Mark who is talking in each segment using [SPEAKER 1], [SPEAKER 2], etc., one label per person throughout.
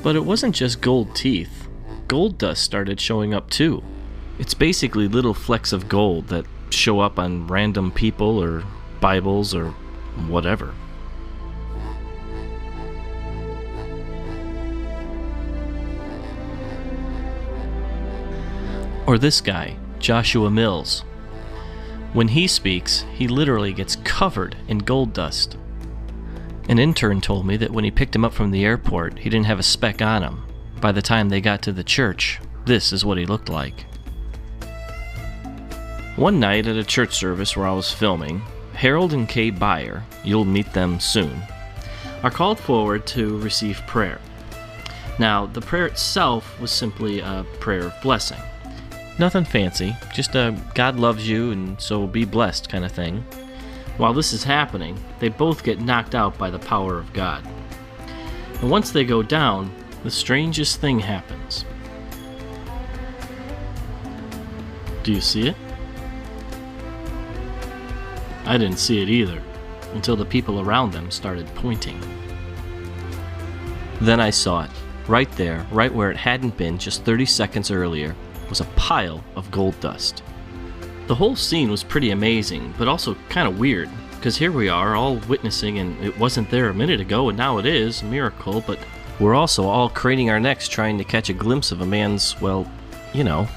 [SPEAKER 1] But it wasn't just gold teeth. Gold dust started showing up too. It's basically little flecks of gold that show up on random people or Bibles or whatever. Or this guy, Joshua Mills. When he speaks, he literally gets covered in gold dust. An intern told me that when he picked him up from the airport, he didn't have a speck on him. By the time they got to the church, this is what he looked like. One night at a church service where I was filming, Harold and Kay Beyer, you'll meet them soon, are called forward to receive prayer. Now, the prayer itself was simply a prayer of blessing. Nothing fancy, just a God loves you and so be blessed kind of thing. While this is happening, they both get knocked out by the power of God. And once they go down, the strangest thing happens. Do you see it? I didn't see it either, until the people around them started pointing. Then I saw it. Right there, right where it hadn't been just 30 seconds earlier, was a pile of gold dust. The whole scene was pretty amazing, but also kind of weird, because here we are all witnessing and it wasn't there a minute ago and now it is, a miracle, but we're also all craning our necks trying to catch a glimpse of a man's, well, you know.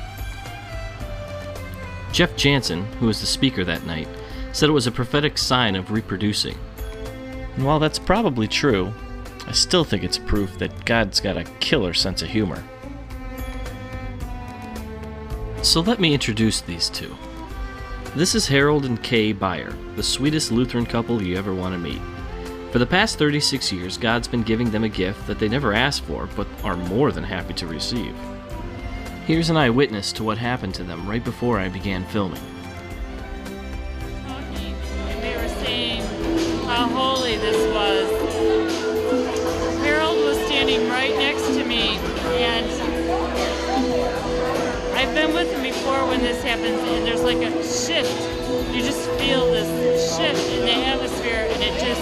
[SPEAKER 1] Jeff Jansen, who was the speaker that night, said it was a prophetic sign of reproducing. And while that's probably true, I still think it's proof that God's got a killer sense of humor. So let me introduce these two. This is Harold and Kay Beyer, the sweetest Lutheran couple you ever want to meet. For the past 36 years, God's been giving them a gift that they never asked for, but are more than happy to receive. Here's an eyewitness to what happened to them right before I began filming.
[SPEAKER 2] Talking, and they were saying how holy this was. Harold was standing right next to me, and I've been with him before when this happens, and there's like a shift. You just feel this shift in the atmosphere, and it just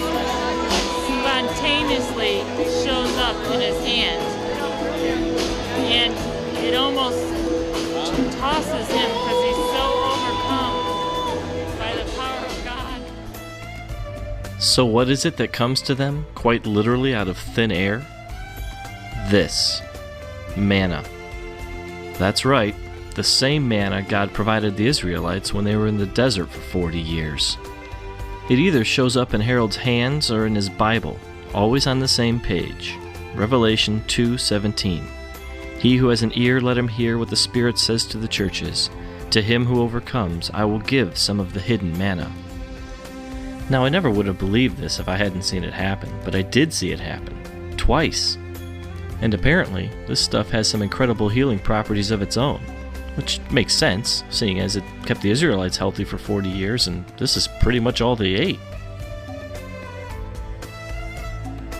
[SPEAKER 2] spontaneously shows up in his hand. And it almost tosses him because he's so overcome by the power of God.
[SPEAKER 1] So what is it that comes to them, quite literally out of thin air? This. Manna. That's right. The same manna God provided the Israelites when they were in the desert for 40 years. It either shows up in Harold's hands or in his Bible, always on the same page. Revelation 2:17. He who has an ear, let him hear what the Spirit says to the churches. To him who overcomes, I will give some of the hidden manna. Now, I never would have believed this if I hadn't seen it happen, but I did see it happen. Twice. And apparently, this stuff has some incredible healing properties of its own. Which makes sense, seeing as it kept the Israelites healthy for 40 years, and this is pretty much all they ate.